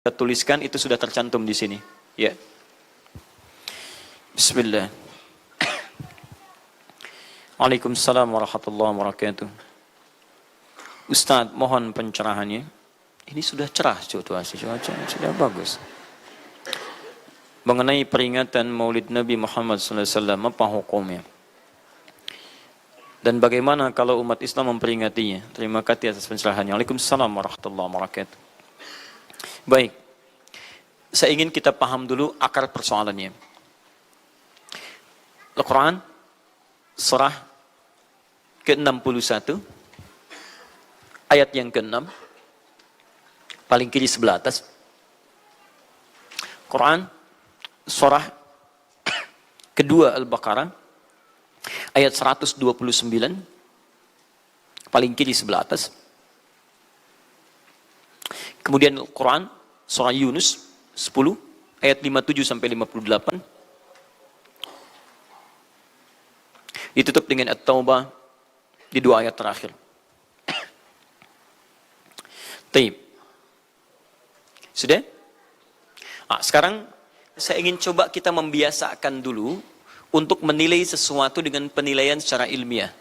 kita tuliskan itu sudah tercantum di sini. Ya. Bismillah. Waalaikumsalam warahmatullahi wabarakatuh. Ustadz, mohon pencerahannya. Ini sudah cerah situasi, sudah bagus. Mengenai peringatan Maulid Nabi Muhammad SAW, apa hukumnya? Dan bagaimana kalau umat Islam memperingatinya? Terima kasih atas pencerahannya. Waalaikumsalam warahmatullahi wabarakatuh. Baik, saya ingin kita paham dulu akar persoalannya. Al-Quran, surah ke-61, ayat yang ke-6, paling kiri sebelah atas. Quran, surah kedua Al-Baqarah, ayat 129, paling kiri sebelah atas. Kemudian Al-Quran, surah Yunus 10, ayat 57 sampai 58. Ditutup dengan At-Taubah di dua ayat terakhir. Taib. Sudah? Sekarang saya ingin coba kita membiasakan dulu untuk menilai sesuatu dengan penilaian secara ilmiah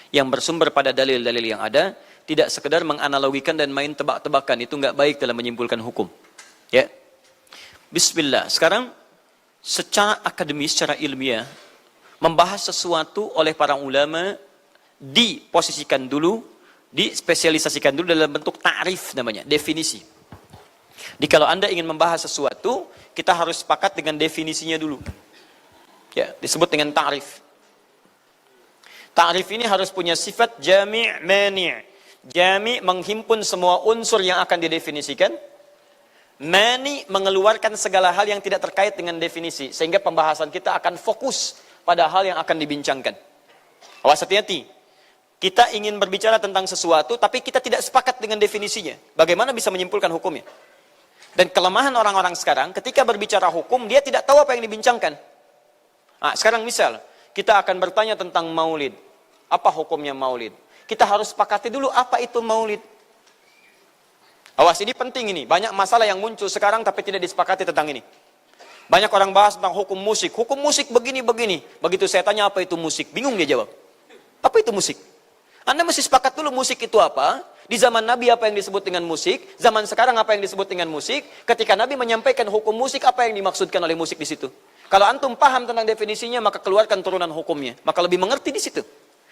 yang bersumber pada dalil-dalil yang ada, tidak sekedar menganalogikan dan main tebak-tebakan. Itu nggak baik dalam menyimpulkan hukum. Ya. Bismillah. Sekarang secara akademis, secara ilmiah, membahas sesuatu oleh para ulama diposisikan dulu, dispesialisasikan dulu dalam bentuk ta'rif namanya, definisi. Jadi kalau Anda ingin membahas sesuatu, kita harus sepakat dengan definisinya dulu. Ya, disebut dengan ta'rif. Ta'rif ini harus punya sifat jami' mani'. Jami' menghimpun semua unsur yang akan didefinisikan. Mani' mengeluarkan segala hal yang tidak terkait dengan definisi. Sehingga pembahasan kita akan fokus pada hal yang akan dibincangkan. Awas, hati-hati. Kita ingin berbicara tentang sesuatu, tapi kita tidak sepakat dengan definisinya. Bagaimana bisa menyimpulkan hukumnya? Dan kelemahan orang-orang sekarang, ketika berbicara hukum, dia tidak tahu apa yang dibincangkan. Sekarang misal, kita akan bertanya tentang maulid. Apa hukumnya maulid? Kita harus sepakati dulu apa itu maulid. Awas, ini penting ini. Banyak masalah yang muncul sekarang, tapi tidak disepakati tentang ini. Banyak orang bahas tentang hukum musik. Hukum musik begini-begini. Begitu saya tanya apa itu musik, bingung dia jawab. Apa itu musik? Anda mesti sepakat dulu musik itu apa. Di zaman Nabi apa yang disebut dengan musik. Zaman sekarang apa yang disebut dengan musik. Ketika Nabi menyampaikan hukum musik, apa yang dimaksudkan oleh musik di situ. Kalau antum paham tentang definisinya, maka keluarkan turunan hukumnya. Maka lebih mengerti di situ.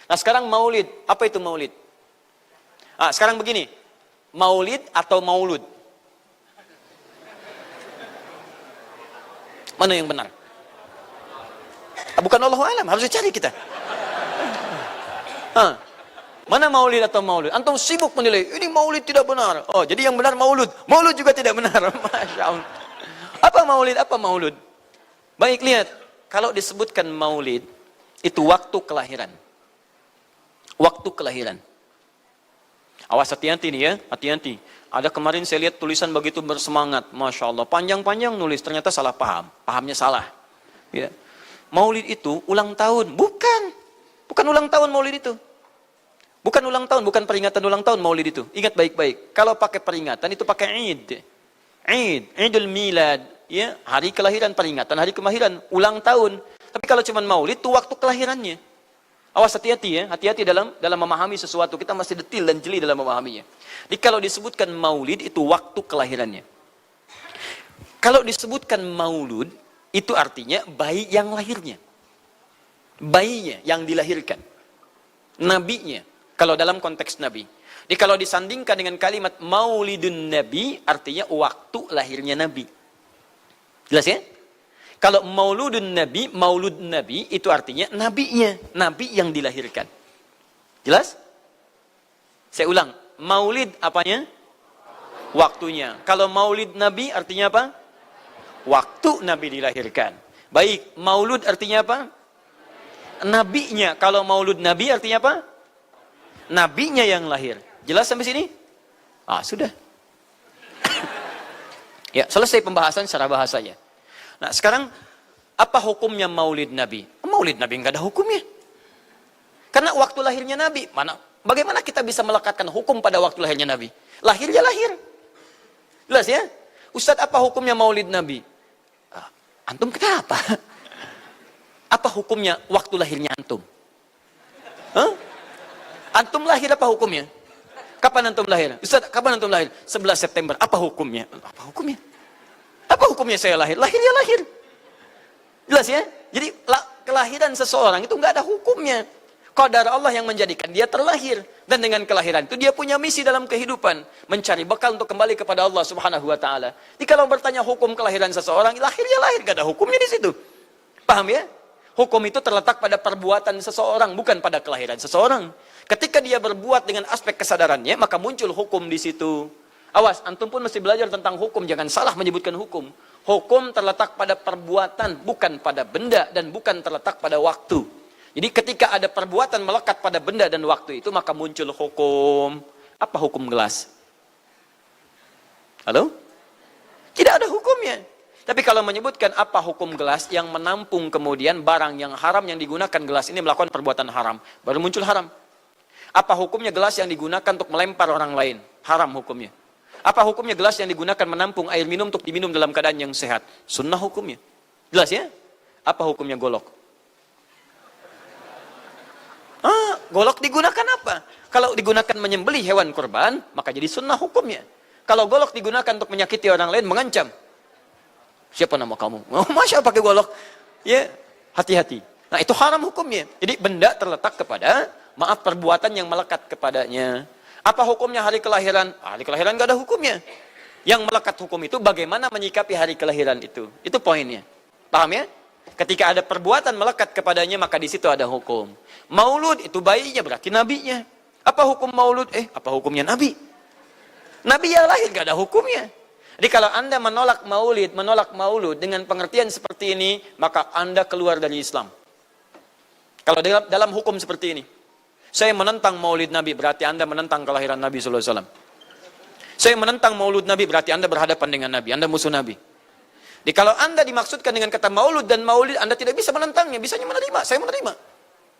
Nah sekarang maulid. Apa itu maulid? Sekarang begini. Maulid atau maulud? Mana yang benar? Bukan Allahu a'lam, harus dicari kita. Mana maulid atau maulud? Antum sibuk menilai, ini maulid tidak benar. Oh, jadi yang benar maulud. Maulud juga tidak benar. Masya Allah. Apa maulid? Apa maulud? Baik, lihat. Kalau disebutkan maulid, itu waktu kelahiran. Waktu kelahiran. Awas, hati-hati nih ya, hati-hati. Ada kemarin saya lihat tulisan begitu bersemangat. Masya Allah, panjang-panjang nulis, ternyata salah paham. Pahamnya salah. Ya. Maulid itu ulang tahun. Bukan ulang tahun maulid itu. Bukan ulang tahun, bukan peringatan ulang tahun maulid itu. Ingat baik-baik. Kalau pakai peringatan itu pakai Id. Idul Milad. Ya, hari kelahiran, peringatan hari kelahiran, ulang tahun. Tapi kalau cuma maulid itu waktu kelahirannya. Awas, hati-hati ya. Hati-hati dalam memahami sesuatu. Kita masih detil dan jeli dalam memahaminya. Jadi kalau disebutkan maulid itu waktu kelahirannya. Kalau disebutkan maulud itu artinya bayi yang lahirnya. Bayinya yang dilahirkan. Nabinya. Kalau dalam konteks Nabi. Jadi kalau disandingkan dengan kalimat maulidun Nabi, artinya waktu lahirnya Nabi. Jelas ya? Kalau maulud Nabi, itu artinya nabinya. Nabi yang dilahirkan. Jelas? Saya ulang. Maulid apanya? Waktunya. Kalau maulid Nabi artinya apa? Waktu Nabi dilahirkan. Baik, maulud artinya apa? Nabinya. Kalau maulud Nabi artinya apa? Nabinya yang lahir. Jelas sampai sini? Sudah. Ya, selesai pembahasan secara bahasanya. Nah, sekarang apa hukumnya maulid Nabi? Maulid Nabi enggak ada hukumnya. Karena waktu lahirnya Nabi, bagaimana kita bisa melekatkan hukum pada waktu lahirnya Nabi? Lahir ya lahir. Jelas ya? Ustadz, apa hukumnya maulid Nabi? Antum kenapa? Apa hukumnya waktu lahirnya antum? Hah? Antum lahir apa hukumnya? Kapan antum lahir? Ustaz, kapan antum lahir? 11 September. Apa hukumnya? Apa hukumnya? Apa hukumnya saya lahir? Lahir ya lahir. Jelas ya? Jadi kelahiran seseorang itu nggak ada hukumnya. Qadar Allah yang menjadikan dia terlahir. Dan dengan kelahiran itu dia punya misi dalam kehidupan. Mencari bekal untuk kembali kepada Allah subhanahu wa ta'ala. Jadi kalau bertanya hukum kelahiran seseorang, lahir ya lahir. Nggak ada hukumnya di situ. Paham ya? Hukum itu terletak pada perbuatan seseorang, bukan pada kelahiran seseorang. Ketika dia berbuat dengan aspek kesadarannya, maka muncul hukum di situ. Awas, antum pun mesti belajar tentang hukum. Jangan salah menyebutkan hukum. Hukum terletak pada perbuatan, bukan pada benda, dan bukan terletak pada waktu. Jadi ketika ada perbuatan melekat pada benda dan waktu itu, maka muncul hukum. Apa hukum gelas? Halo? Tidak ada hukumnya. Tapi kalau menyebutkan apa hukum gelas yang menampung kemudian barang yang haram yang digunakan gelas ini melakukan perbuatan haram, baru muncul haram. Apa hukumnya gelas yang digunakan untuk melempar orang lain? Haram hukumnya. Apa hukumnya gelas yang digunakan menampung air minum untuk diminum dalam keadaan yang sehat? Sunnah hukumnya. Jelas ya? Apa hukumnya golok? Golok digunakan apa? Kalau digunakan menyembelih hewan kurban, maka jadi sunnah hukumnya. Kalau golok digunakan untuk menyakiti orang lain, mengancam. Siapa nama kamu? Oh, masya pakai golok. Ya, hati-hati. Nah, itu haram hukumnya. Jadi benda terletak kepada, maaf, perbuatan yang melekat kepadanya. Apa hukumnya hari kelahiran? Hari kelahiran nggak ada hukumnya. Yang melekat hukum itu bagaimana menyikapi hari kelahiran itu. Itu poinnya. Paham ya? Ketika ada perbuatan melekat kepadanya, maka di situ ada hukum. Maulud itu bayinya, berarti nabinya. Apa hukum maulud? Apa hukumnya nabi? Nabi yang lahir nggak ada hukumnya. Jadi kalau Anda menolak maulud dengan pengertian seperti ini, maka Anda keluar dari Islam. Kalau dalam hukum seperti ini, saya menentang maulid Nabi, berarti Anda menentang kelahiran Nabi SAW. Saya menentang maulud Nabi, berarti Anda berhadapan dengan Nabi, Anda musuh Nabi. Jadi kalau Anda dimaksudkan dengan kata maulud dan maulid, Anda tidak bisa menentangnya, bisanya menerima, saya menerima.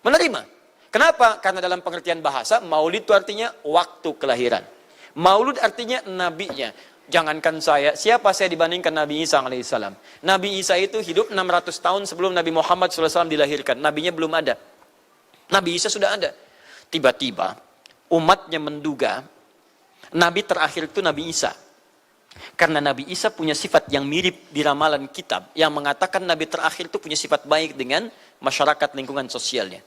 Menerima. Kenapa? Karena dalam pengertian bahasa, maulid itu artinya waktu kelahiran. Maulud artinya nabinya. Jangankan saya, siapa saya dibandingkan Nabi Isa alaihissalam? Nabi Isa itu hidup 600 tahun sebelum Nabi Muhammad SAW dilahirkan. Nabinya belum ada. Nabi Isa sudah ada. Tiba-tiba umatnya menduga Nabi terakhir itu Nabi Isa. Karena Nabi Isa punya sifat yang mirip di ramalan kitab yang mengatakan Nabi terakhir itu punya sifat baik dengan masyarakat lingkungan sosialnya.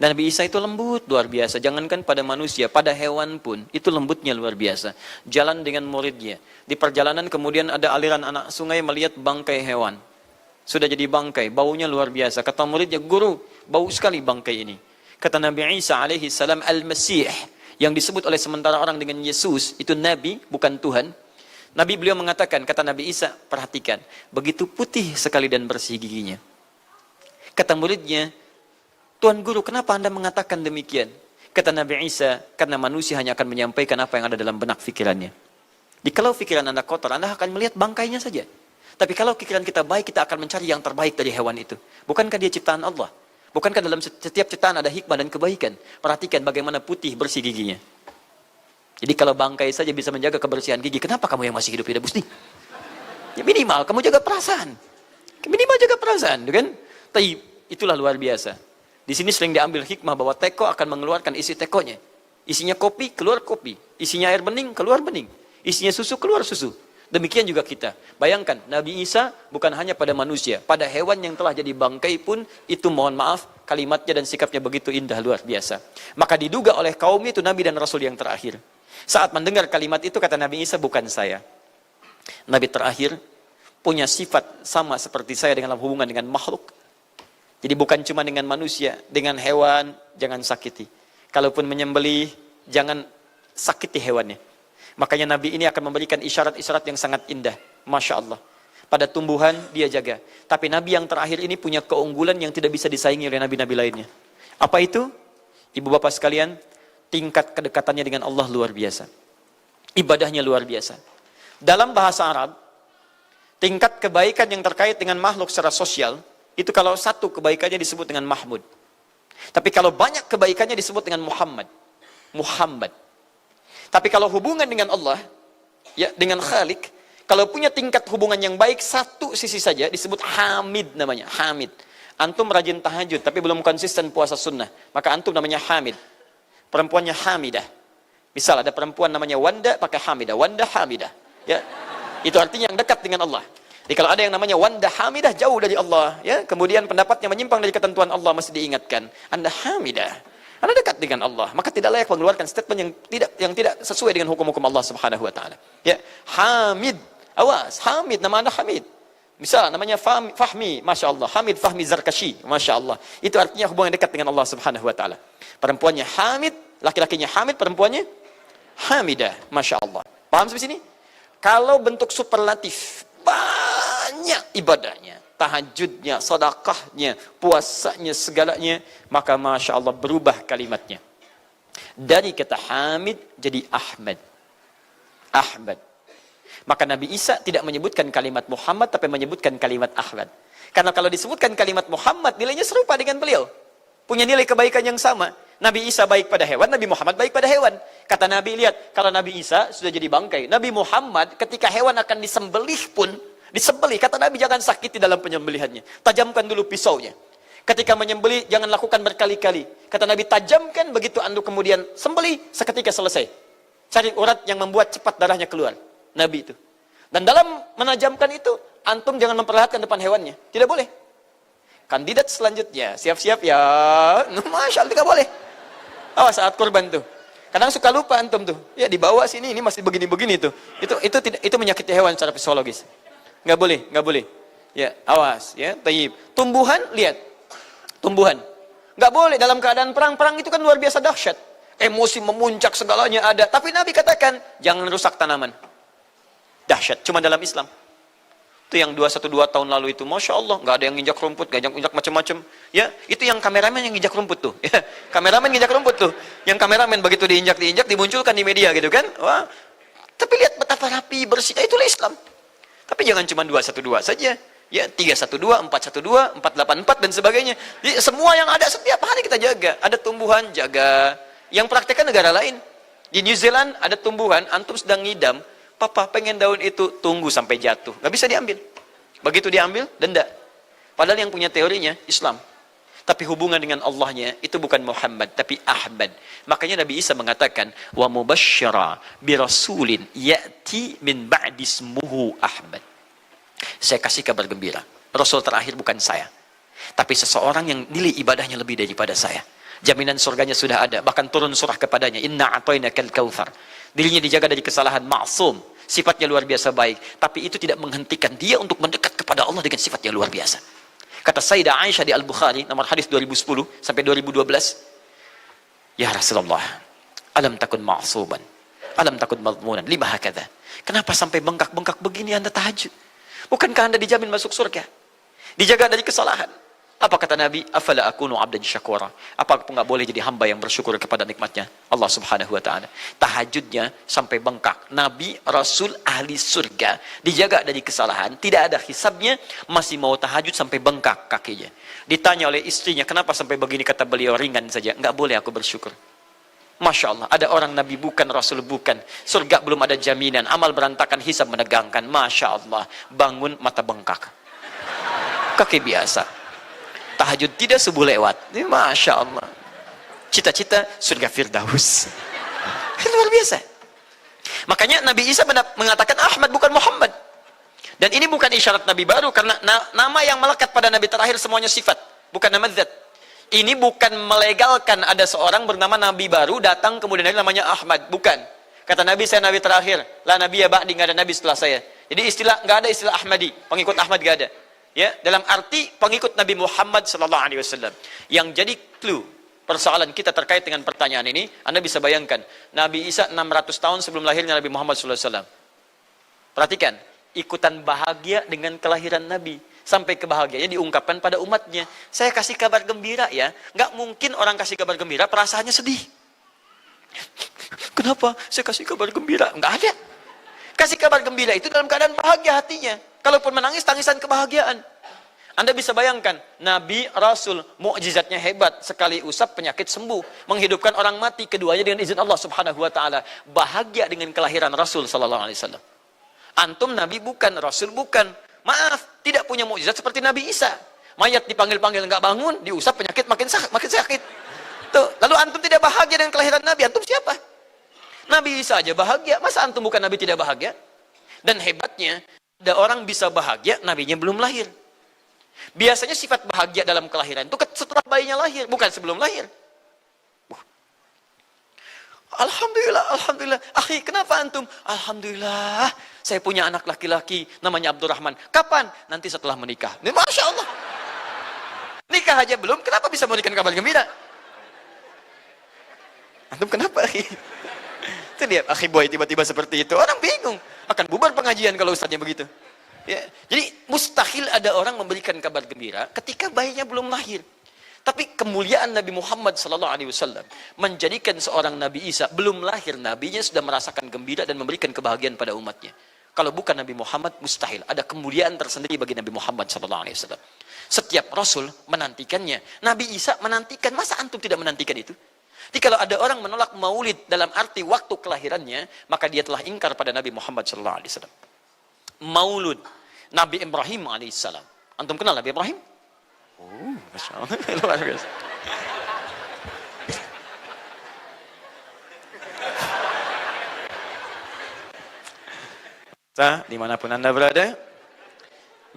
Dan Nabi Isa itu lembut luar biasa. Jangankan pada manusia, pada hewan pun itu lembutnya luar biasa. Jalan dengan muridnya. Di perjalanan kemudian ada aliran anak sungai melihat bangkai hewan. Sudah jadi bangkai, baunya luar biasa. Kata muridnya, guru, bau sekali bangkai ini. Kata Nabi Isa alaihi salam, Al-Masih, yang disebut oleh sementara orang dengan Yesus, itu Nabi, bukan Tuhan. Nabi beliau mengatakan, kata Nabi Isa, perhatikan, begitu putih sekali dan bersih giginya. Kata muridnya, Tuan Guru, kenapa Anda mengatakan demikian? Kata Nabi Isa, karena manusia hanya akan menyampaikan apa yang ada dalam benak pikirannya. Jadi kalau pikiran Anda kotor, Anda akan melihat bangkainya saja. Tapi kalau pikiran kita baik, kita akan mencari yang terbaik dari hewan itu. Bukankah dia ciptaan Allah? Bukankah dalam setiap ciptaan ada hikmah dan kebaikan? Perhatikan bagaimana putih bersih giginya. Jadi kalau bangkai saja bisa menjaga kebersihan gigi, kenapa kamu yang masih hidup tidak mesti? Ya minimal, kamu jaga perasaan. Minimal jaga perasaan, kan? Tapi itulah luar biasa. Di sini sering diambil hikmah bahwa teko akan mengeluarkan isi tekonya. Isinya kopi, keluar kopi. Isinya air bening, keluar bening. Isinya susu, keluar susu. Demikian juga kita. Bayangkan, Nabi Isa bukan hanya pada manusia. Pada hewan yang telah jadi bangkai pun, itu mohon maaf, kalimatnya dan sikapnya begitu indah, luar biasa. Maka diduga oleh kaumnya itu Nabi dan Rasul yang terakhir. Saat mendengar kalimat itu, kata Nabi Isa, bukan saya. Nabi terakhir punya sifat sama seperti saya dalam hubungan dengan makhluk. Jadi bukan cuma dengan manusia, dengan hewan, jangan sakiti. Kalaupun menyembelih, jangan sakiti hewannya. Makanya Nabi ini akan memberikan isyarat-isyarat yang sangat indah. Masya Allah. Pada tumbuhan, dia jaga. Tapi Nabi yang terakhir ini punya keunggulan yang tidak bisa disaingi oleh Nabi-Nabi lainnya. Apa itu? Ibu bapak sekalian, tingkat kedekatannya dengan Allah luar biasa. Ibadahnya luar biasa. Dalam bahasa Arab, tingkat kebaikan yang terkait dengan makhluk secara sosial, itu kalau satu kebaikannya disebut dengan Mahmud. Tapi kalau banyak kebaikannya disebut dengan Muhammad. Muhammad. Tapi kalau hubungan dengan Allah, ya dengan Khalik, Kalau punya tingkat hubungan yang baik, satu sisi saja disebut hamid namanya, hamid. Antum rajin tahajud, tapi belum konsisten puasa sunnah, maka antum namanya hamid. Perempuannya hamidah. Misal ada perempuan namanya Wanda, pakai hamidah, Wanda hamidah. Ya, itu artinya yang dekat dengan Allah. Jadi kalau ada yang namanya Wanda hamidah, jauh dari Allah. Ya, kemudian pendapatnya menyimpang dari ketentuan Allah, mesti diingatkan. Anda hamidah, Anda dekat dengan Allah, maka tidak layak mengeluarkan statement yang tidak sesuai dengan hukum-hukum Allah Subhanahu Wa Taala. Ya, hamid. Awas, Hamid, nama anda Hamid. Misal, namanya Fahmi, Masya Allah. Hamid Fahmi Zarkashi, Masya Allah. Itu artinya hubungan dekat dengan Allah Subhanahu Wa Ta'ala. Perempuannya Hamid, laki-lakinya Hamid, perempuannya Hamidah, Masya Allah. Paham sampai sini? Kalau bentuk superlatif, banyak ibadahnya, tahajudnya, sedekahnya, puasanya, segalanya, maka Masya Allah berubah kalimatnya. Dari kata Hamid jadi Ahmad. Ahmad. Maka Nabi Isa tidak menyebutkan kalimat Muhammad, tapi menyebutkan kalimat Ahmad. Karena kalau disebutkan kalimat Muhammad, nilainya serupa dengan beliau. Punya nilai kebaikan yang sama. Nabi Isa baik pada hewan, Nabi Muhammad baik pada hewan. Kata Nabi, lihat, kalau Nabi Isa sudah jadi bangkai. Nabi Muhammad ketika hewan akan disembelih pun, disembelih. Kata Nabi, jangan sakiti dalam penyembelihannya. Tajamkan dulu pisaunya. Ketika menyembelih, jangan lakukan berkali-kali. Kata Nabi, tajamkan, begitu andu kemudian sembelih, seketika selesai. Cari urat yang membuat cepat darahnya keluar. Nabi itu. Dan dalam menajamkan itu, antum jangan memperlihatkan depan hewannya. Tidak boleh. Kandidat selanjutnya, siap-siap ya. Masya Allah, tidak boleh. Awas saat kurban tuh. Kadang suka lupa antum tuh. Ya di bawah sini, ini masih begini-begini tuh. Itu menyakiti hewan secara fisiologis. Nggak boleh, nggak boleh. Ya, awas. Ya, tayyib. Tumbuhan, lihat. Tumbuhan. Nggak boleh dalam keadaan perang. Perang itu kan luar biasa dahsyat. Emosi memuncak, segalanya ada. Tapi Nabi katakan, jangan rusak tanaman. Dahsyat, cuma dalam Islam. Itu yang 212 tahun lalu itu, Masya Allah, nggak ada yang nginjak rumput, nggak injak macam-macam. Ya, itu yang kameramen yang nginjak rumput tuh. Ya, kameramen nginjak rumput tuh. Yang kameramen begitu diinjak, dimunculkan di media gitu kan. Wah, tapi lihat betapa rapi, bersihnya, itulah Islam. Tapi jangan cuma 212 saja. Ya, 312, 412, 484 dan sebagainya. Jadi, semua yang ada setiap hari kita jaga. Ada tumbuhan, jaga. Yang praktekkan negara lain. Di New Zealand ada tumbuhan, antum sedang ngidam, papa pengen daun itu, tunggu sampai jatuh. Nggak bisa diambil. Begitu diambil, denda. Padahal yang punya teorinya Islam. Tapi hubungan dengan Allahnya itu bukan Muhammad, tapi Ahmad. Makanya Nabi Isa mengatakan, wa mubasysyara bi rasulin ya'ti min ba'di ismuhu Ahmad. Saya kasih kabar gembira. Rasul terakhir bukan saya. Tapi seseorang yang nilai ibadahnya lebih daripada saya. Jaminan surganya sudah ada. Bahkan turun surah kepadanya. Inna a'tainakal kautsar. Dirinya dijaga dari kesalahan, maksum. Sifatnya luar biasa baik. Tapi itu tidak menghentikan dia untuk mendekat kepada Allah dengan sifat yang luar biasa. Kata Sayyidah Aisyah di Al-Bukhari, nomor hadis 2010 sampai 2012. Ya Rasulullah, alam takun ma'suban. Alam takun madmunan. Lima hakadha. Kenapa sampai bengkak-bengkak begini anda tahajud? Bukankah anda dijamin masuk surga? Dijaga dari kesalahan. Apa kata Nabi? Afala akunu abdan syakura. Apa aku nggak boleh jadi hamba yang bersyukur kepada nikmatnya Allah Subhanahu Wa Taala? Tahajudnya sampai bengkak. Nabi, Rasul, ahli surga, dijaga dari kesalahan, tidak ada hisabnya, masih mau tahajud sampai bengkak kakinya. Ditanya oleh istrinya, kenapa sampai begini? Kata beliau, ringan saja. Nggak boleh aku bersyukur. Masya Allah, ada orang Nabi bukan, Rasul bukan. Surga belum ada jaminan, amal berantakan, hisab menegangkan. Masya Allah, bangun mata bengkak. Kaki biasa. Tahajud tidak subuh lewat. Ini Masya Allah. Cita-cita surga Firdaus. Luar biasa. Makanya Nabi Isa mengatakan Ahmad bukan Muhammad. Dan ini bukan isyarat Nabi baru. Karena nama yang melekat pada Nabi terakhir semuanya sifat. Bukan nama zat. Ini bukan melegalkan ada seorang bernama Nabi baru datang kemudian namanya Ahmad. Bukan. Kata Nabi, saya Nabi terakhir. La Nabi ya ba'di, nggak ada Nabi setelah saya. Jadi nggak ada istilah Ahmadi. Pengikut Ahmad nggak ada. Ya, dalam arti pengikut Nabi Muhammad sallallahu alaihi wasallam. Yang jadi clue persoalan kita terkait dengan pertanyaan ini, Anda bisa bayangkan, Nabi Isa 600 tahun sebelum lahirnya Nabi Muhammad sallallahu alaihi wasallam. Perhatikan, ikutan bahagia dengan kelahiran Nabi. Sampai kebahagiaannya diungkapkan pada umatnya. Saya kasih kabar gembira ya. Nggak mungkin orang kasih kabar gembira perasaannya sedih. Kenapa saya kasih kabar gembira? Nggak ada. Kasih kabar gembira itu dalam keadaan bahagia hatinya. Kalaupun menangis, tangisan kebahagiaan. Anda bisa bayangkan, Nabi, Rasul, mukjizatnya hebat. Sekali usap, penyakit sembuh. Menghidupkan orang mati, keduanya dengan izin Allah Subhanahu Wa Taala. Bahagia dengan kelahiran Rasul Sallallahu Alaihi Wasallam. Antum nabi bukan, rasul bukan. Maaf, tidak punya mukjizat seperti Nabi Isa. Mayat dipanggil-panggil nggak bangun, diusap penyakit makin sakit. Tuh, lalu antum tidak bahagia dengan kelahiran Nabi, antum siapa? Nabi Isa aja bahagia, masa antum bukan Nabi tidak bahagia? Dan hebatnya, ada orang bisa bahagia, nabinya belum lahir. Biasanya sifat bahagia dalam kelahiran itu setelah bayinya lahir, bukan sebelum lahir. Alhamdulillah, alhamdulillah. Akhi, kenapa antum? Alhamdulillah, saya punya anak laki-laki namanya Abdurrahman. Kapan? Nanti setelah menikah. Ini Masya Allah. Nikah aja belum, kenapa bisa memberikan kabar gembira? Antum kenapa, akhi? Itu dia, akhi boy tiba-tiba seperti itu. Orang bingung. Akan bubar pengajian kalau ustadznya begitu. Ya. Jadi mustahil ada orang memberikan kabar gembira ketika bayinya belum lahir. Tapi kemuliaan Nabi Muhammad SAW menjadikan seorang Nabi Isa belum lahir, nabinya sudah merasakan gembira dan memberikan kebahagiaan pada umatnya. Kalau bukan Nabi Muhammad, mustahil. Ada kemuliaan tersendiri bagi Nabi Muhammad SAW. Setiap Rasul menantikannya. Nabi Isa menantikan. Masa antum tidak menantikan itu? Jadi kalau ada orang menolak maulid dalam arti waktu kelahirannya, maka dia telah ingkar pada Nabi Muhammad SAW. Maulud Nabi Ibrahim alaihissalam. Antum kenal Nabi Ibrahim? Oh, Masya Allah. Luar biasa. Dimanapun Anda berada,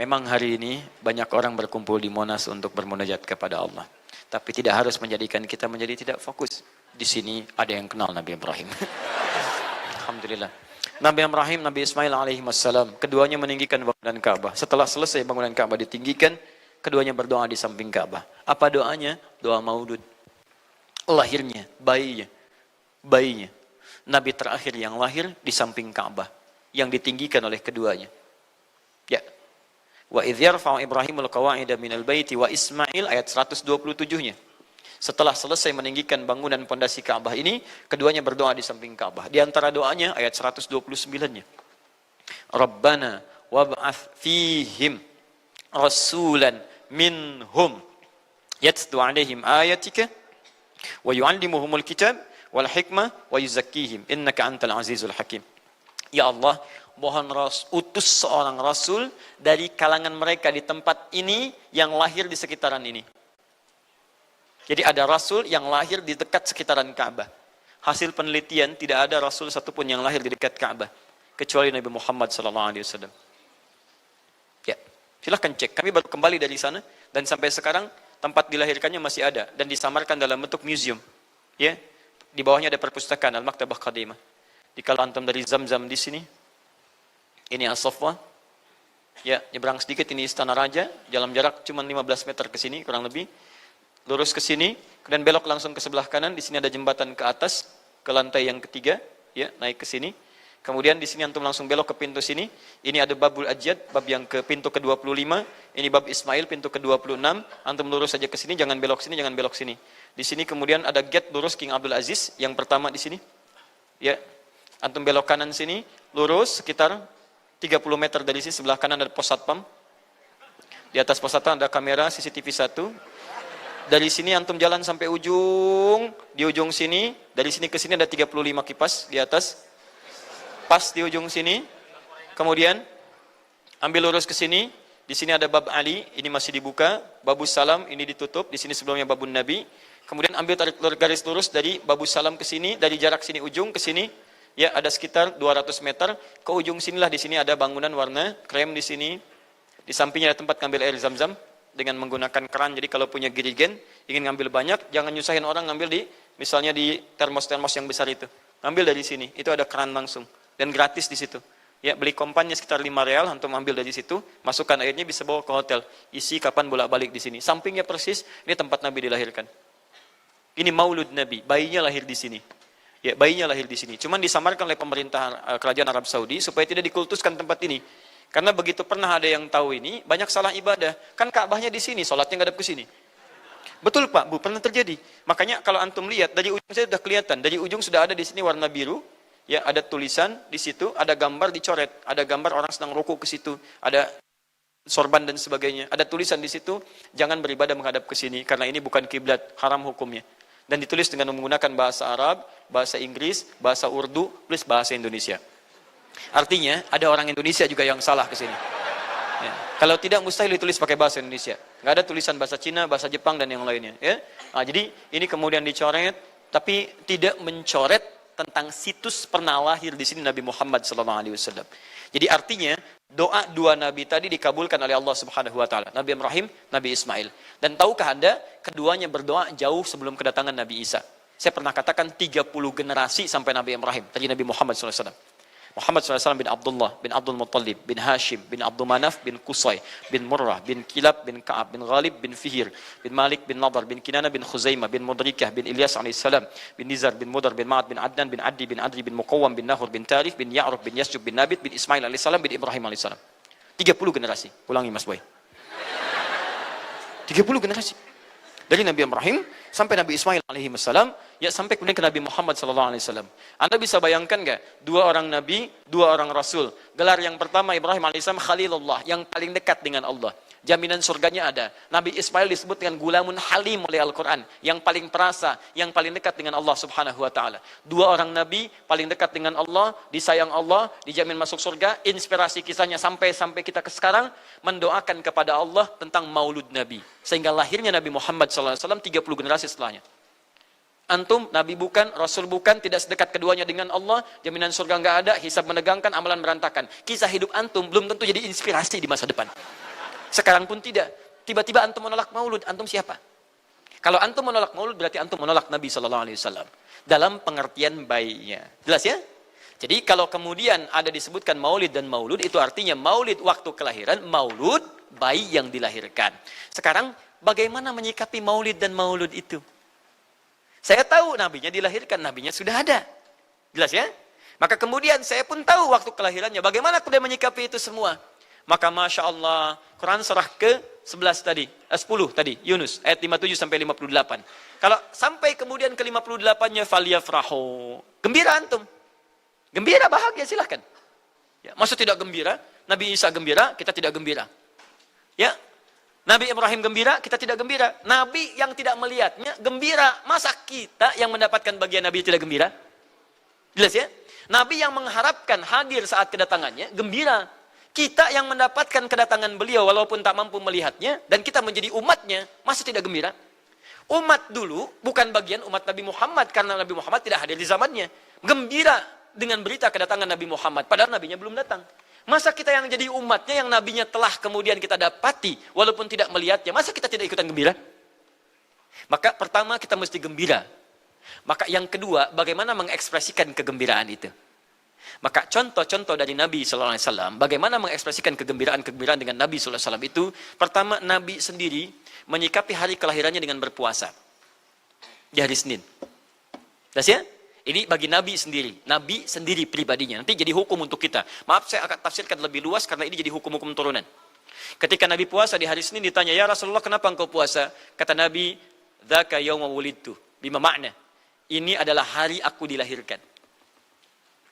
memang hari ini banyak orang berkumpul di Monas untuk bermunajat kepada Allah. Tapi tidak harus menjadikan kita menjadi tidak fokus. Di sini ada yang kenal Nabi Ibrahim. Alhamdulillah. Nabi Ibrahim, Nabi Ismail alaihi wassalam, keduanya meninggikan bangunan Ka'bah. Setelah selesai bangunan Ka'bah ditinggikan, keduanya berdoa di samping Ka'bah. Apa doanya? Doa maulud. Lahirnya, bayinya. Nabi terakhir yang lahir di samping Ka'bah, yang ditinggikan oleh keduanya. Ya. Wa idh yarfa'u Ibrahimul qawa'ida minal baiti wa Ismail, ayat 127-nya. Setelah selesai meninggikan bangunan pondasi Ka'bah ini, keduanya berdoa di samping Ka'bah. Di antara doanya ayat 129-nya. Rabbana wab'ath fihim rasulan minhum yatlu 'alaihim ayatika wa yu'allimuhumul kitab wal hikmah wa yuzakkihim innaka antal azizul hakim. Ya Allah, mohon utus seorang rasul dari kalangan mereka di tempat ini yang lahir di sekitaran ini. Jadi ada rasul yang lahir di dekat sekitaran Ka'bah. Hasil penelitian tidak ada rasul satupun yang lahir di dekat Ka'bah kecuali Nabi Muhammad SAW. Ya, silahkan cek. Kami baru kembali dari sana dan sampai sekarang tempat dilahirkannya masih ada dan disamarkan dalam bentuk museum. Ya, di bawahnya ada perpustakaan Al-Maktabah Qadimah. Di kalau antum dari Zamzam di sini, ini As-Saffah. Ya, nyebrang sedikit ini Istana Raja, dalam jarak cuma 15 meter ke sini kurang lebih. Lurus ke sini, kemudian belok langsung ke sebelah kanan. Di sini ada jembatan ke atas, ke lantai yang ketiga, ya, naik ke sini. Kemudian di sini antum langsung belok ke pintu sini. Ini ada Babul Ajyad, bab yang ke pintu ke-25. Ini bab Ismail, pintu ke-26. Antum lurus saja ke sini, jangan belok sini, jangan belok sini. Di sini kemudian ada gate lurus King Abdul Aziz, yang pertama di sini. Ya, antum belok kanan sini, lurus sekitar 30 meter dari sini, sebelah kanan ada pos satpam. Di atas pos satpam ada kamera CCTV 1. Dari sini antum jalan sampai ujung, di ujung sini, dari sini ke sini ada 35 kipas di atas. Pas di ujung sini. Kemudian ambil lurus ke sini, di sini ada bab Ali, ini masih dibuka, babus salam ini ditutup, di sini sebelumnya babun Nabi. Kemudian ambil tarik garis lurus dari babus salam ke sini, dari jarak sini ujung ke sini, ya ada sekitar 200 meter. Ke ujung sinilah, di sini ada bangunan warna krem di sini. Di sampingnya ada tempat ngambil air zam-zam dengan menggunakan keran. Jadi kalau punya jerigen, ingin ngambil banyak, jangan nyusahin orang ngambil di, misalnya di termos-termos yang besar itu. Ngambil dari sini, itu ada keran langsung. Dan gratis di situ. Ya, beli kompannya sekitar 5 real, antum ambil dari situ, masukkan airnya, bisa bawa ke hotel. Isi kapan bolak-balik di sini. Sampingnya persis, ini tempat Nabi dilahirkan. Ini maulud Nabi, bayinya lahir di sini. Ya, bayinya lahir di sini. Cuman disamarkan oleh pemerintah kerajaan Arab Saudi supaya tidak dikultuskan tempat ini. Karena begitu pernah ada yang tahu ini, banyak salah ibadah. Kan Ka'bahnya di sini, sholatnya ngadep ke sini. Betul Pak, Bu, pernah terjadi. Makanya kalau antum lihat, dari ujung saya sudah kelihatan. Dari ujung sudah ada di sini warna biru. Ya, ada tulisan di situ, ada gambar dicoret. Ada gambar orang sedang rukuk ke situ. Ada sorban dan sebagainya. Ada tulisan di situ, jangan beribadah menghadap ke sini. Karena ini bukan kiblat, haram hukumnya. Dan ditulis dengan menggunakan bahasa Arab, bahasa Inggris, bahasa Urdu, plus bahasa Indonesia. Artinya, ada orang Indonesia juga yang salah ke sini. Ya. Kalau tidak, mustahil ditulis pakai bahasa Indonesia. Nggak ada tulisan bahasa Cina, bahasa Jepang, dan yang lainnya. Ya. Nah, jadi, ini kemudian dicoret, tapi tidak mencoret tentang situs pernah lahir di sini Nabi Muhammad SAW. Jadi artinya, doa dua Nabi tadi dikabulkan oleh Allah Subhanahu Wa Taala. Nabi Ibrahim, Nabi Ismail. Dan tahukah Anda, keduanya berdoa jauh sebelum kedatangan Nabi Isa. Saya pernah katakan 30 generasi sampai Nabi Ibrahim, tadi Nabi Muhammad SAW. Muhammad SAW bin Abdullah, bin Abdul Muttalib, bin Hashim, bin Abdul Manaf, bin Qusay, bin Murrah, bin Kilab, bin Ka'ab, bin Ghalib, bin Fihir, bin Malik, bin Nadar, bin Kinana, bin Khuzaimah, bin Mudrikah, bin Ilyas AS, bin Nizar, bin Mudar, bin Ma'ad, bin Adnan, bin Addi, bin Adri, bin Muqawwam, bin Nahur, bin Tarif, bin Ya'ruf, bin Yasjub, bin Nabit, bin Ismail AS, bin Ibrahim AS. 30 generasi. Ulangi Mas Boy. 30 generasi. Dari Nabi Ibrahim sampai Nabi Ismail alaihi wassalam, ya sampai kemudian ke Nabi Muhammad sallallahu alaihi wasallam. Anda bisa bayangkan nggak? Dua orang nabi, dua orang rasul. Gelar yang pertama Ibrahim alaihissalam Khalilullah, yang paling dekat dengan Allah. Jaminan surganya ada. Nabi Ismail disebut dengan gulamun halim oleh Al-Quran, yang paling perasa, yang paling dekat dengan Allah Subhanahu Wa Taala. Dua orang nabi paling dekat dengan Allah, disayang Allah, dijamin masuk surga. Inspirasi kisahnya sampai kita ke sekarang mendoakan kepada Allah tentang maulud Nabi, sehingga lahirnya Nabi Muhammad SAW 30 generasi setelahnya. Antum, Nabi bukan, Rasul bukan, tidak sedekat keduanya dengan Allah, jaminan surga nggak ada, hisab menegangkan, amalan berantakan. Kisah hidup antum belum tentu jadi inspirasi di masa depan. Sekarang pun tidak. Tiba-tiba antum menolak maulud, antum siapa? Kalau antum menolak maulud, berarti antum menolak Nabi SAW. Dalam pengertian baiknya. Jelas ya? Jadi kalau kemudian ada disebutkan maulid dan maulud, itu artinya maulid waktu kelahiran, maulud bayi yang dilahirkan. Sekarang, bagaimana menyikapi maulid dan maulud itu? Saya tahu nabinya dilahirkan, nabinya sudah ada. Jelas ya? Maka kemudian saya pun tahu waktu kelahirannya. Bagaimana kemudian menyikapi itu semua? Maka Masya Allah, Quran surah ke-11 tadi, 10 tadi, Yunus, ayat 57 sampai 58. Kalau sampai kemudian ke 58-nya, faliyafrahu. Gembira antum. Gembira, bahagia, silahkan. Ya, maksud tidak gembira, Nabi Isa gembira, kita tidak gembira. Ya, Nabi Ibrahim gembira, kita tidak gembira. Nabi yang tidak melihatnya gembira. Masa kita yang mendapatkan bagian Nabi tidak gembira? Jelas ya? Nabi yang mengharapkan hadir saat kedatangannya gembira. Kita yang mendapatkan kedatangan beliau walaupun tak mampu melihatnya, dan kita menjadi umatnya, masa tidak gembira? Umat dulu bukan bagian umat Nabi Muhammad, karena Nabi Muhammad tidak hadir di zamannya. Gembira dengan berita kedatangan Nabi Muhammad, padahal nabinya belum datang. Masa kita yang jadi umatnya, yang nabinya telah kemudian kita dapati, walaupun tidak melihatnya, masa kita tidak ikutan gembira? Maka pertama kita mesti gembira. Maka yang kedua, bagaimana mengekspresikan kegembiraan itu? Maka contoh-contoh dari Nabi SAW, bagaimana mengekspresikan kegembiraan-kegembiraan dengan Nabi SAW itu, pertama Nabi sendiri menyikapi hari kelahirannya dengan berpuasa. Di hari Senin. Jelas ya? Ini bagi Nabi sendiri pribadinya. Nanti jadi hukum untuk kita. Maaf, saya akan tafsirkan lebih luas karena ini jadi hukum-hukum turunan. Ketika Nabi puasa di hari Senin ditanya, ya Rasulullah kenapa engkau puasa? Kata Nabi, dzaka yauma wulidtu. Bima makna? Ini adalah hari aku dilahirkan.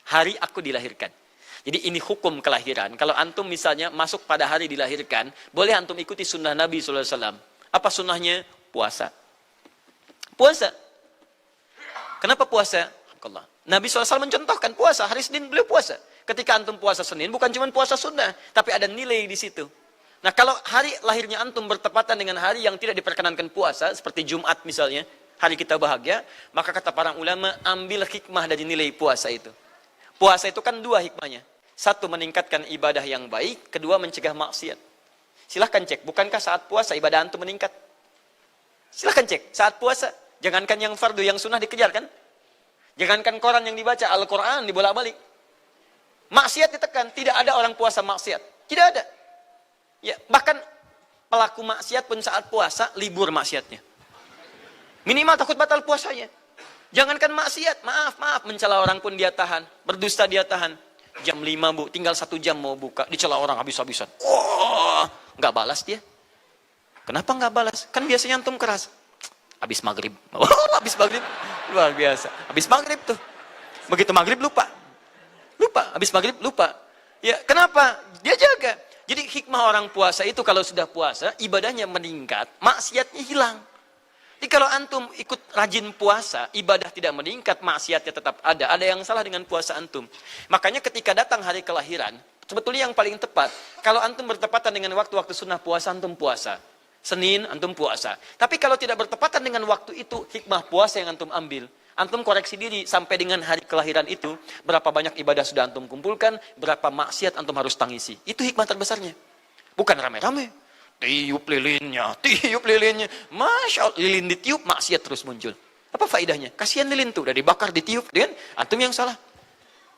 Hari aku dilahirkan. Jadi ini hukum kelahiran. Kalau antum misalnya masuk pada hari dilahirkan, boleh antum ikuti sunnah Nabi SAW. Apa sunnahnya? Puasa. Puasa. Kenapa puasa? Nabi SAW mencontohkan puasa. Hari Senin beliau puasa. Ketika antum puasa Senin, bukan cuma puasa sunnah, tapi ada nilai di situ. Nah, kalau hari lahirnya antum bertepatan dengan hari yang tidak diperkenankan puasa, seperti Jumat misalnya, hari kita bahagia, maka kata para ulama, ambil hikmah dari nilai puasa itu. Puasa itu kan dua hikmahnya. Satu, meningkatkan ibadah yang baik. Kedua, mencegah maksiat. Silahkan cek, bukankah saat puasa ibadah antum meningkat? Silahkan cek, saat puasa. Jangankan yang fardu, yang sunnah dikejar kan? Jangankan koran yang dibaca, Al-Quran dibolak-balik. Maksiat ditekan, tidak ada orang puasa maksiat. Tidak ada. Ya, bahkan pelaku maksiat pun saat puasa, libur maksiatnya. Minimal takut batal puasanya. Jangankan maksiat, maaf, mencela orang pun dia tahan, berdusta dia tahan. Jam 5 bu, tinggal 1 jam mau buka, dicela orang habis-habisan. Oh, nggak balas dia. Kenapa nggak balas? Kan biasanya antum keras. Habis maghrib, habis maghrib, luar biasa. Habis maghrib tuh, begitu maghrib lupa, habis maghrib lupa. Ya, kenapa? Dia jaga. Jadi hikmah orang puasa itu kalau sudah puasa, ibadahnya meningkat, maksiatnya hilang. Jadi kalau antum ikut rajin puasa, ibadah tidak meningkat, maksiatnya tetap ada. Ada yang salah dengan puasa antum. Makanya ketika datang hari kelahiran, sebetulnya yang paling tepat, kalau antum bertepatan dengan waktu-waktu sunnah puasa, antum puasa. Senin, antum puasa. Tapi kalau tidak bertepatan dengan waktu itu, hikmah puasa yang antum ambil. Antum koreksi diri sampai dengan hari kelahiran itu, berapa banyak ibadah sudah antum kumpulkan, berapa maksiat antum harus tangisi. Itu hikmah terbesarnya. Bukan rame-rame. Tiup lilinnya. Masya Allah, lilin ditiup, maksiat terus muncul. Apa faedahnya? Kasihan lilin tuh, udah dibakar, ditiup, dengan antum yang salah.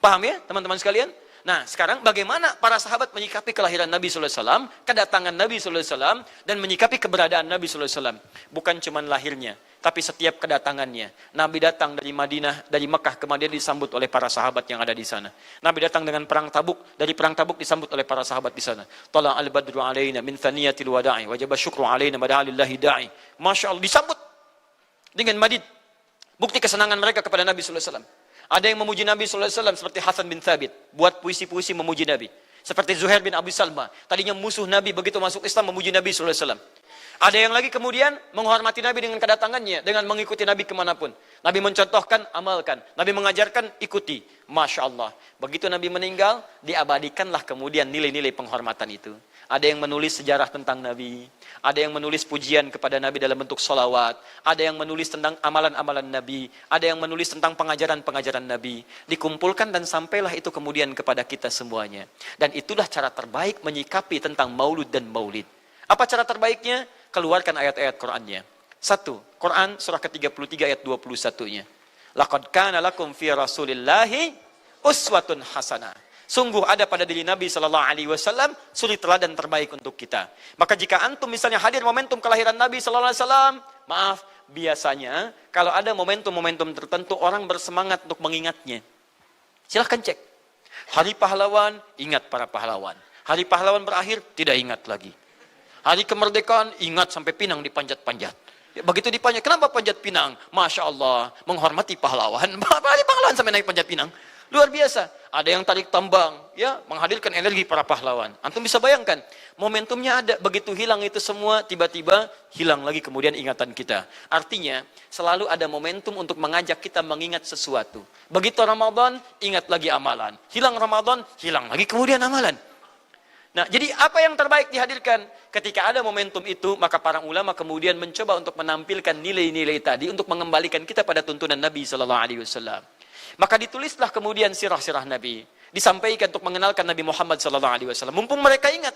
Paham ya, teman-teman sekalian? Nah, sekarang bagaimana para sahabat menyikapi kelahiran Nabi SAW, kedatangan Nabi SAW, dan menyikapi keberadaan Nabi SAW. Bukan cuma lahirnya, tapi setiap kedatangannya. Nabi datang dari Madinah, dari Mekah ke Madinah disambut oleh para sahabat yang ada di sana. Nabi datang dengan perang Tabuk, dari perang Tabuk disambut oleh para sahabat di sana. Tala al-badru alaina min thaniyatil wada'i, wajaba syukru alaina mada'alillahi da'i. Masya Allah, disambut dengan madid. Bukti kesenangan mereka kepada Nabi SAW. Ada yang memuji Nabi SAW seperti Hasan bin Thabit, buat puisi-puisi memuji Nabi. Seperti Zuhair bin Abi Salma, tadinya musuh Nabi, begitu masuk Islam memuji Nabi SAW. Ada yang lagi kemudian menghormati Nabi dengan kedatangannya, dengan mengikuti Nabi kemanapun. Nabi mencontohkan, amalkan. Nabi mengajarkan, ikuti. Masya Allah. Begitu Nabi meninggal, diabadikanlah kemudian nilai-nilai penghormatan itu. Ada yang menulis sejarah tentang Nabi. Ada yang menulis pujian kepada Nabi dalam bentuk sholawat. Ada yang menulis tentang amalan-amalan Nabi. Ada yang menulis tentang pengajaran-pengajaran Nabi. Dikumpulkan dan sampailah itu kemudian kepada kita semuanya. Dan itulah cara terbaik menyikapi tentang maulud dan maulid. Apa cara terbaiknya? Keluarkan ayat-ayat Qur'annya. 1. Quran surah ke-33 ayat 21-nya. Laqad kana lakum fi Rasulillahi uswatun hasanah. Sungguh ada pada diri Nabi sallallahu alaihi wasallam suri teladan terbaik untuk kita. Maka jika antum misalnya hadir momentum kelahiran Nabi sallallahu alaihi wasallam, maaf, biasanya kalau ada momentum-momentum tertentu orang bersemangat untuk mengingatnya. Silahkan cek. Hari pahlawan, ingat para pahlawan. Hari pahlawan berakhir, tidak ingat lagi. Hari kemerdekaan, ingat sampai pinang dipanjat-panjat. Begitu dipanjat, kenapa panjat pinang? Masya Allah, menghormati pahlawan. Hari pahlawan sampai naik panjat pinang. Luar biasa. Ada yang tarik tambang, ya, menghadirkan energi para pahlawan. Antum bisa bayangkan, momentumnya ada. Begitu hilang itu semua, tiba-tiba hilang lagi kemudian ingatan kita. Artinya, selalu ada momentum untuk mengajak kita mengingat sesuatu. Begitu Ramadan, ingat lagi amalan. Hilang Ramadan, hilang lagi kemudian amalan. Nah, jadi apa yang terbaik dihadirkan? Ketika ada momentum itu, maka para ulama kemudian mencoba untuk menampilkan nilai-nilai tadi untuk mengembalikan kita pada tuntunan Nabi Sallallahu Alaihi Wasallam. Maka ditulislah kemudian sirah-sirah Nabi, disampaikan untuk mengenalkan Nabi Muhammad Sallallahu Alaihi Wasallam. Mumpung mereka ingat,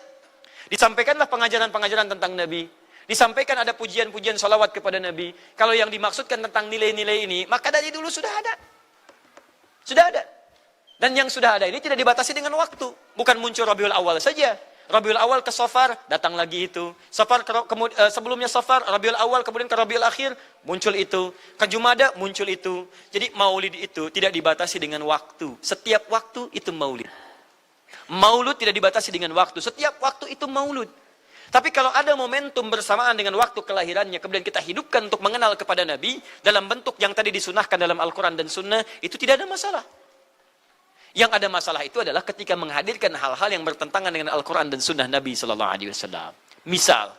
disampaikanlah pengajaran-pengajaran tentang Nabi, disampaikan ada pujian-pujian salawat kepada Nabi. Kalau yang dimaksudkan tentang nilai-nilai ini, maka dari dulu sudah ada, sudah ada. Dan yang sudah ada ini tidak dibatasi dengan waktu. Bukan muncul Rabiul Awal saja. Rabiul Awal ke Safar, datang lagi itu. Safar sebelumnya Safar, Rabiul Awal, kemudian ke Rabiul Akhir, muncul itu. Ke Jumada, muncul itu. Jadi maulid itu tidak dibatasi dengan waktu. Setiap waktu itu maulid. Maulud tidak dibatasi dengan waktu. Setiap waktu itu maulud. Tapi kalau ada momentum bersamaan dengan waktu kelahirannya, kemudian kita hidupkan untuk mengenal kepada Nabi, dalam bentuk yang tadi disunahkan dalam Al-Quran dan Sunnah, itu tidak ada masalah. Yang ada masalah itu adalah ketika menghadirkan hal-hal yang bertentangan dengan Al-Quran dan Sunnah Nabi Sallallahu Alaihi Wasallam. Misal,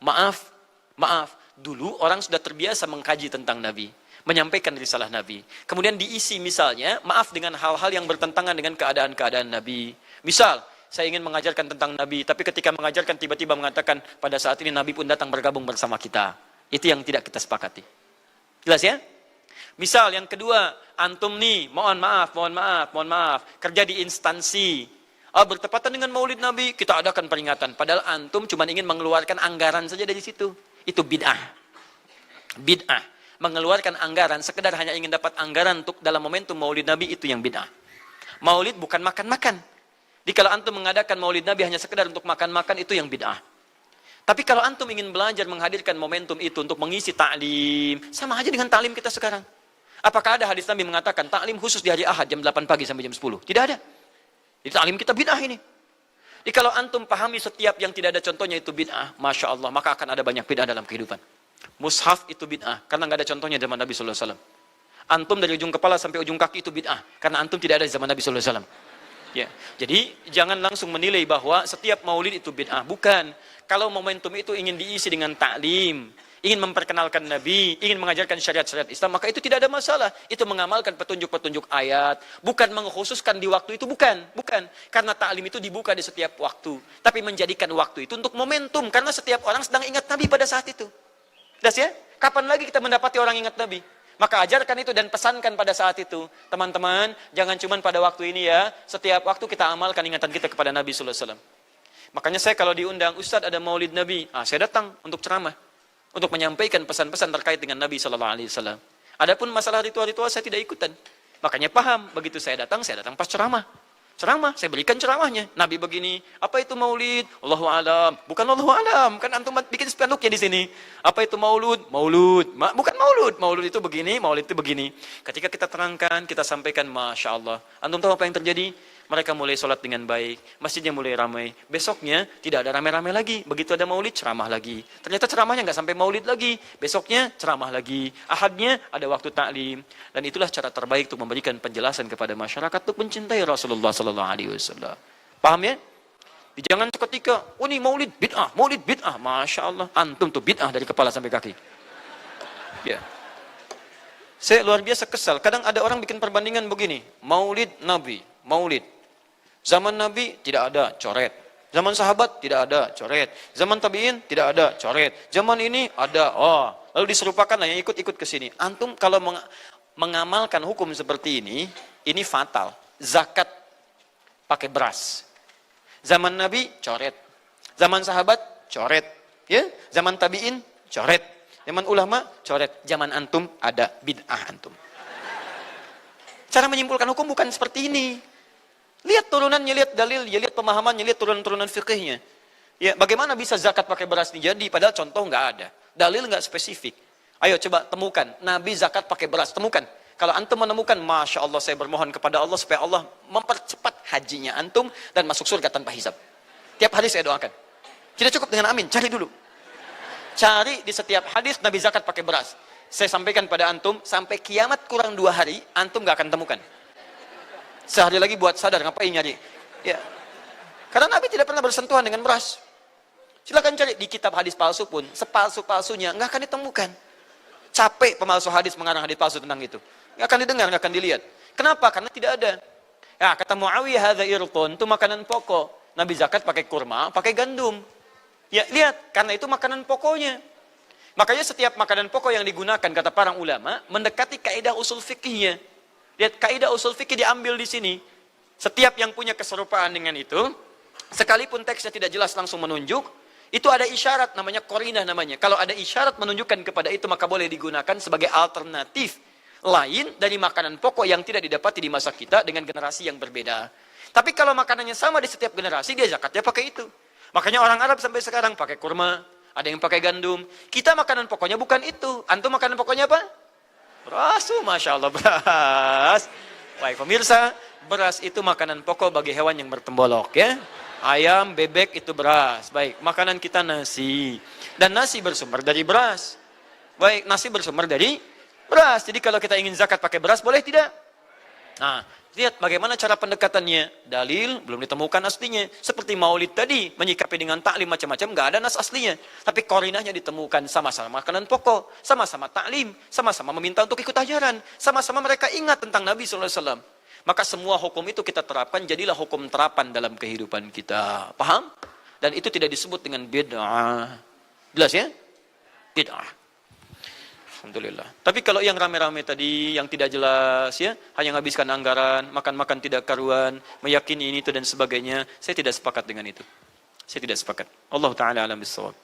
maaf, dulu orang sudah terbiasa mengkaji tentang Nabi, menyampaikan risalah Nabi. Kemudian diisi misalnya, maaf, dengan hal-hal yang bertentangan dengan keadaan-keadaan Nabi. Misal, saya ingin mengajarkan tentang Nabi, tapi ketika mengajarkan tiba-tiba mengatakan, pada saat ini Nabi pun datang bergabung bersama kita. Itu yang tidak kita sepakati. Jelas ya? Misal yang kedua, antum nih, mohon maaf, kerja di instansi, bertepatan dengan Maulid Nabi, kita adakan peringatan. Padahal antum cuma ingin mengeluarkan anggaran saja dari situ. Itu bid'ah. Bid'ah. Mengeluarkan anggaran, sekedar hanya ingin dapat anggaran untuk dalam momentum Maulid Nabi, itu yang bid'ah. Maulid bukan makan-makan. Jadi kalau antum mengadakan Maulid Nabi hanya sekedar untuk makan-makan, itu yang bid'ah. Tapi kalau antum ingin belajar menghadirkan momentum itu untuk mengisi ta'lim, sama aja dengan ta'lim kita sekarang. Apakah ada hadis Nabi mengatakan ta'lim khusus di hari Ahad jam 8 pagi sampai jam 10? Tidak ada. Jadi ta'lim kita bid'ah ini. Jadi kalau antum pahami setiap yang tidak ada contohnya itu bid'ah, Masya Allah, maka akan ada banyak bid'ah dalam kehidupan. Mushaf itu bid'ah, karena nggak ada contohnya zaman Nabi SAW. Antum dari ujung kepala sampai ujung kaki itu bid'ah, karena antum tidak ada di zaman Nabi SAW. Ya, jadi jangan langsung menilai bahwa setiap maulid itu bid'ah. Bukan. Kalau momentum itu ingin diisi dengan ta'lim, ingin memperkenalkan Nabi, ingin mengajarkan syariat-syariat Islam, maka itu tidak ada masalah. Itu mengamalkan petunjuk-petunjuk ayat, bukan mengkhususkan di waktu itu, bukan. Karena ta'lim itu dibuka di setiap waktu. Tapi menjadikan waktu itu untuk momentum, karena setiap orang sedang ingat Nabi pada saat itu. Das ya? Kapan lagi kita mendapati orang ingat Nabi? Maka ajarkan itu dan pesankan pada saat itu. Teman-teman, jangan cuma pada waktu ini ya, setiap waktu kita amalkan ingatan kita kepada Nabi sallallahu alaihi wasallam. Makanya saya kalau diundang, Ustadz ada maulid Nabi, saya datang untuk ceramah, untuk menyampaikan pesan-pesan terkait dengan Nabi sallallahu alaihi wasallam. Adapun masalah ritual-ritual saya tidak ikutan. Makanya paham, begitu saya datang pas ceramah. Saya berikan ceramahnya. Nabi begini, apa itu maulid? Allahu alam. Bukan Allahu alam, kan antum bikin spanduknya di sini. Apa itu maulud? Maulud. Bukan maulud. Maulud itu begini, maulid itu begini. Ketika kita terangkan, kita sampaikan, Masya Allah. Antum tahu apa yang terjadi? Mereka mulai sholat dengan baik, masjidnya mulai ramai. Besoknya tidak ada ramai-ramai lagi. Begitu ada maulid, ceramah lagi. Ternyata ceramahnya nggak sampai maulid lagi. Besoknya ceramah lagi. Ahadnya ada waktu taklim. Dan itulah cara terbaik untuk memberikan penjelasan kepada masyarakat untuk mencintai Rasulullah Sallallahu Alaihi Wasallam. Paham ya? Jangan seketika, ini maulid bid'ah, Masya Allah. Antum tuh bid'ah dari kepala sampai kaki. Ya. Saya luar biasa kesal. Kadang ada orang bikin perbandingan begini. Maulid Nabi, maulid. Zaman Nabi tidak ada coret. Zaman sahabat tidak ada coret. Zaman tabi'in tidak ada coret. Zaman ini ada. Lalu diserupakan yang ikut-ikut ke sini. Antum kalau mengamalkan hukum seperti ini fatal. Zakat pakai beras. Zaman Nabi coret. Zaman sahabat coret. Ya, zaman tabi'in coret. Zaman ulama coret. Zaman antum ada bid'ah antum. Cara menyimpulkan hukum bukan seperti ini. Lihat turunannya, lihat dalilnya, lihat pemahamannya, lihat turunan-turunan fikihnya. Ya, bagaimana bisa zakat pakai beras ini jadi? Padahal contoh nggak ada. Dalil nggak spesifik. Ayo coba temukan. Nabi zakat pakai beras. Temukan. Kalau antum menemukan, Masya Allah saya bermohon kepada Allah supaya Allah mempercepat hajinya antum dan masuk surga tanpa hisab. Tiap hari saya doakan. Tidak cukup dengan amin, cari dulu. Cari di setiap hadis Nabi zakat pakai beras. Saya sampaikan pada antum, sampai kiamat kurang 2 hari, antum nggak akan temukan. Sehari lagi buat sadar, ngapain nyari? Ya. Karena Nabi tidak pernah bersentuhan dengan beras. Silakan cari di kitab hadis palsu pun, sepalsu-palsunya nggak akan ditemukan. Capek pemalsu hadis mengarang hadis palsu tentang itu. Nggak akan didengar, nggak akan dilihat. Kenapa? Karena tidak ada. Ya, kata Muawiyah, hadza irqun, itu makanan pokok. Nabi zakat pakai kurma, pakai gandum. Ya, lihat, karena itu makanan pokoknya. Makanya setiap makanan pokok yang digunakan, kata para ulama, mendekati kaidah usul fikihnya. Lihat, kaidah usul fikih diambil di sini. Setiap yang punya keserupaan dengan itu, sekalipun teksnya tidak jelas langsung menunjuk, itu ada isyarat, namanya qarinah namanya. Kalau ada isyarat menunjukkan kepada itu, maka boleh digunakan sebagai alternatif lain dari makanan pokok yang tidak didapati di masa kita dengan generasi yang berbeda. Tapi kalau makanannya sama di setiap generasi, dia zakatnya pakai itu. Makanya orang Arab sampai sekarang pakai kurma, ada yang pakai gandum. Kita makanan pokoknya bukan itu. Antum makanan pokoknya apa? Beras, Masya Allah, beras. Baik pemirsa, beras itu makanan pokok bagi hewan yang bertembolok ya. Ayam, bebek itu beras. Baik, makanan kita nasi. Dan nasi bersumber dari beras. Baik, nasi bersumber dari beras. Jadi kalau kita ingin zakat pakai beras, boleh tidak? Nah, lihat bagaimana cara pendekatannya. Dalil belum ditemukan aslinya. Seperti maulid tadi, menyikapi dengan taklim macam-macam, nggak ada nas aslinya. Tapi korinahnya ditemukan, sama-sama makanan pokok, sama-sama taklim, sama-sama meminta untuk ikut ajaran, sama-sama mereka ingat tentang Nabi SAW. Maka semua hukum itu kita terapkan, jadilah hukum terapan dalam kehidupan kita. Paham? Dan itu tidak disebut dengan bid'ah. Jelas ya? Bid'ah. Alhamdulillah. Tapi kalau yang rame-rame tadi, yang tidak jelas ya, hanya menghabiskan anggaran, makan-makan tidak karuan, meyakini ini itu dan sebagainya, saya tidak sepakat dengan itu. Saya tidak sepakat. Allah Ta'ala alam bisawab.